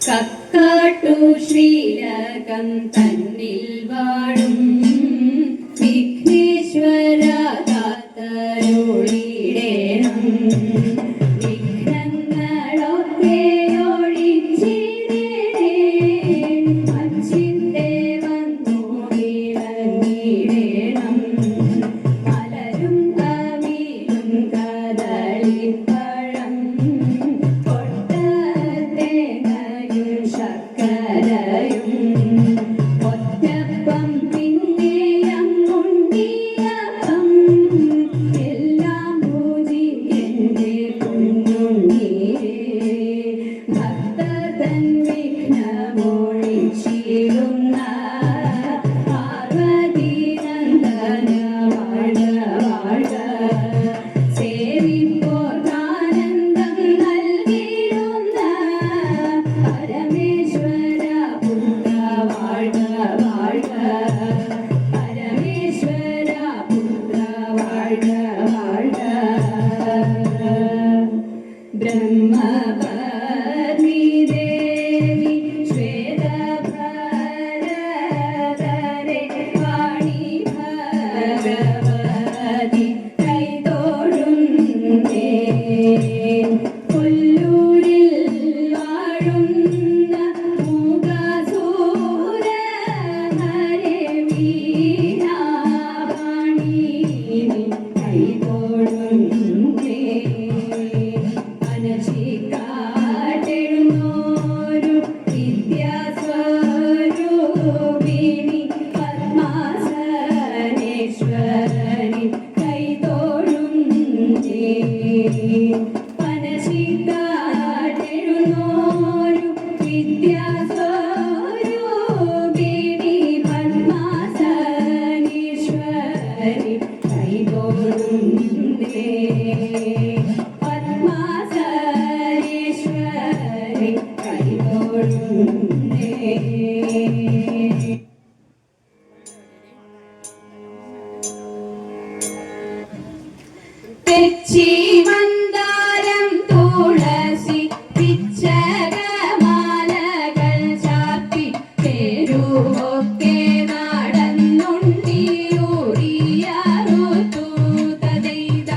കക്കാട്ടു ശ്രീലകം തന്നിൽ വാഴും വിഘ്നേശ്വര കാത്തരുളിടേണം. വിഘ്നങ്ങളൊക്കെ ഒഴിച്ചിടേണേ, അച്ചിന്റെ വന്നു വിളങ്ങിടേണം. മലരും കവിലും കദളിപ്പഴം കൊട്ടത്തേങ്ങയും ശർക്കരയും ഒറ്റപ്പം പിന്നെയങ്ങുണ്ടിയപ്പം എല്ലാം പൂജിക്കന്റെ കുഞ്ഞുണ്ണിയേ. ഭക്തതൻ വിഘ്നമൊഴിച്ചിടുന്ന പാർവതി നന്ദന വാഴ വാഴ. സേവിപ്പോർക്കാനന്ദം നൽകിടുന്ന പരമേശ്വര പുത്ര വാഴ വാഴ. പരമേശ്വര പുത്ര വാഴ വാഴ. ബ്രഹ്മപത്നി ദേവി ശ്വേതഭരധരെ വാണി ഭഗവതി കൈതൊഴുന്നേ. കൊല്ലൂരിൽ വാഴുന്ന മൂകസൂര ഹരേ വീണാവാണി കൈതൊഴുന്നേ. മനസ്സിക്കാട്ടെഴുന്നോരു വിദ്യാസ്വരൂപിണി പദ്മാസനേശ്വരി കൈതൊഴുന്നേ. മനസ്സിക്കാട്ടെഴുന്നോരു വിദ്യാസ്വരൂപിണി പദ്മാസനേശ്വരി കൈതൊഴുന്നേ. പദ്മാസനേശ്വരി കൈതൊഴുന്നേ. തെച്ചി മന്ദാരം തുളസി പിച്ചകമാലകൾ ചാർത്തി തെരുവൊക്കെ നടന്നുണ്ടിയൂറിയറുത്തു തദൈത.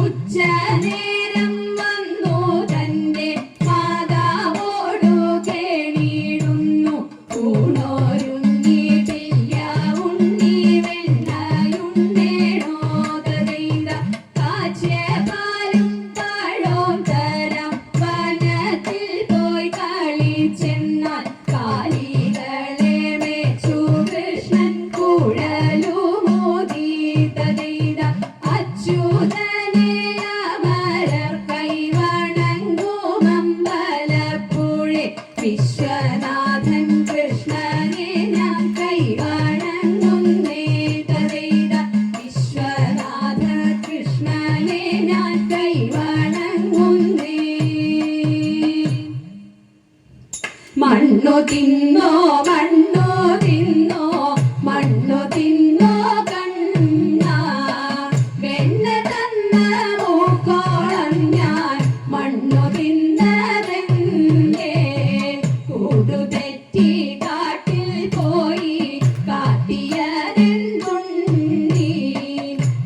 ഉച്ചനേരം വന്നു തന്റെ മാതാവോടു കേണിടുന്നു. ഊണൊരുങ്ങിയിട്ടില്ല ഉണ്ണി വെണ്ണയുണ്ടേണോ തദൈത. കാച്ചിയപാലും പഴവും തരാം വനത്തിൽ പോയി കളിച്ചെന്നാൽ കാലികളെ മേച്ചു കൃഷ്ണൻ കുഴലുമോദി തദൈത. അച്യുതനെ അമരർ കൈവണങ്ങുമമ്പലപ്പുഴെ. വിശ്വനാഥൻ കൃഷ്ണനെ ഞാൻ കൈവണങ്ങുന്നേ തദൈത. വിശ്വനാഥ കൃഷ്ണനെ ഞാൻ കൈവണങ്ങുന്നേ. മണ്ണു തിന്നോ മണ്ണു തിന്നോ മണ്ണു തിന്നോ കണ്ണ. വെണ്ണ തന്ന മൂക്കോളം ഞാൻ മണ്ണു തിന്നതെന്തേ. കൂടുതെറ്റി കാട്ടിൽ പോയി കാട്ടിയതെന്തുണ്ണി.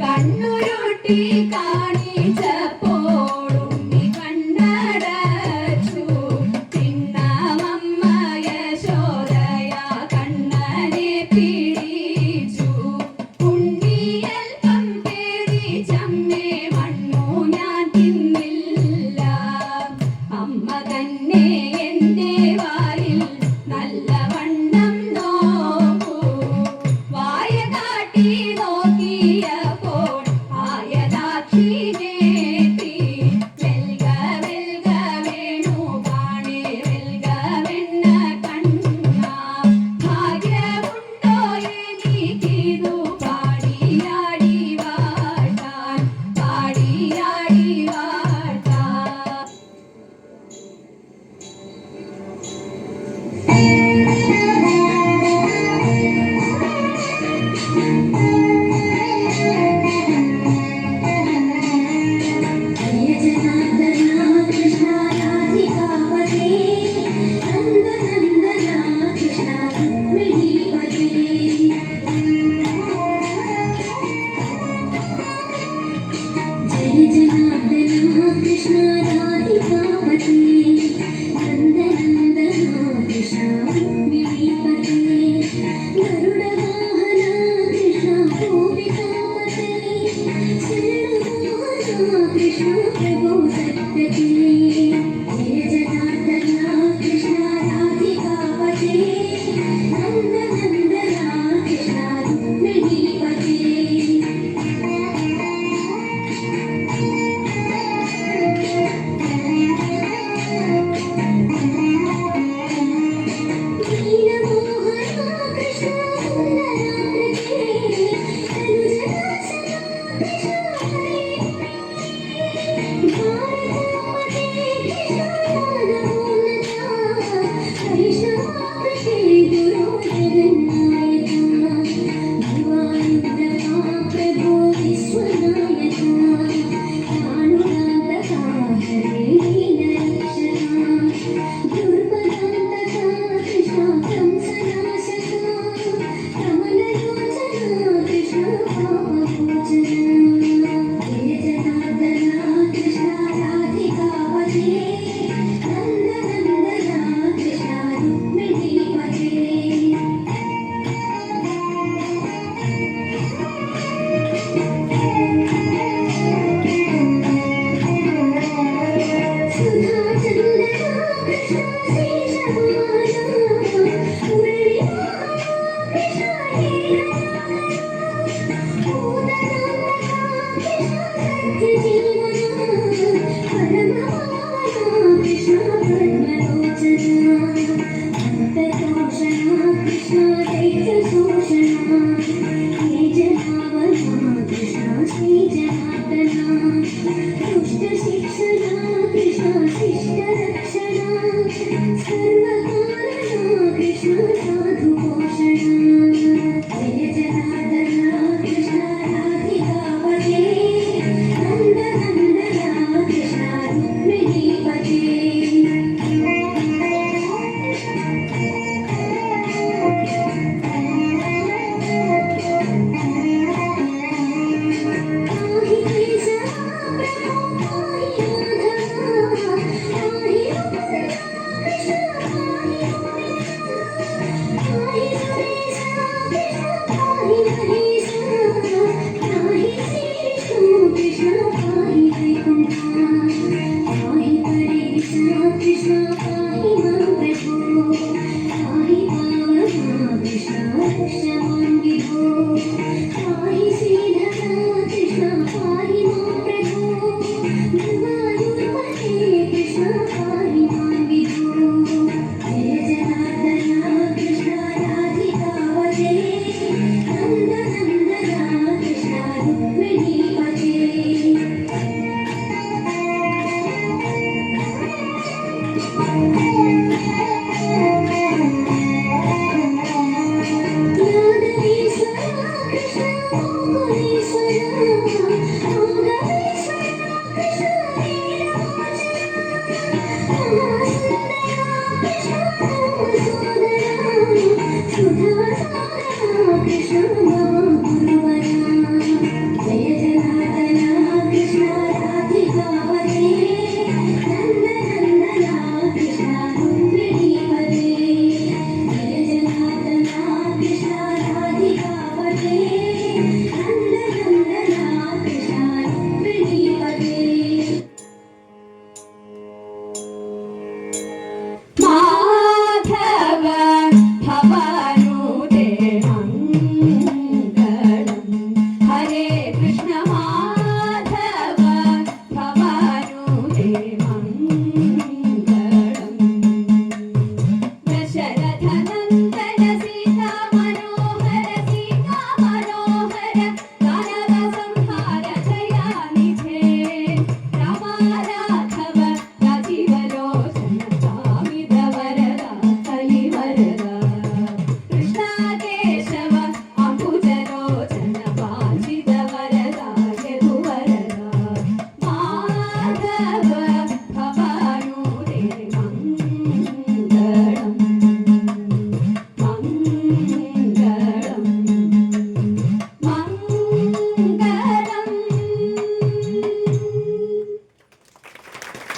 കണ്ണുരുട്ടി കാണിച്ചപ്പോഴുണ്ണി കണ്ണടച്ചു. തിന്നമമ്മ യശോദയ കണ്ണനെ പിടിച്ചു. ഉണ്ണിയൽപ്പം പേടിച്ചമ്മേ മണ്ണു ഞാൻ തിന്നില്ല. അമ്മ തന്നെ എന്റെ വായിൽ നല്ലവണ്ണം നോക്കൂ. വായ കാട്ടി നോക്കിയപ്പോൾ ആയതാക്ഷിനേത്തി. വെൽഗ വെൽഗ വേണു കാണേ വെൽഗ വെണ്ണ കണ്ണ. ഭാഗ്യമുണ്ടോ എനിക്കിതു പാടിയാടി വാട്ടാൻ പാടിയാടി വാട്ടാൻ. Thank you.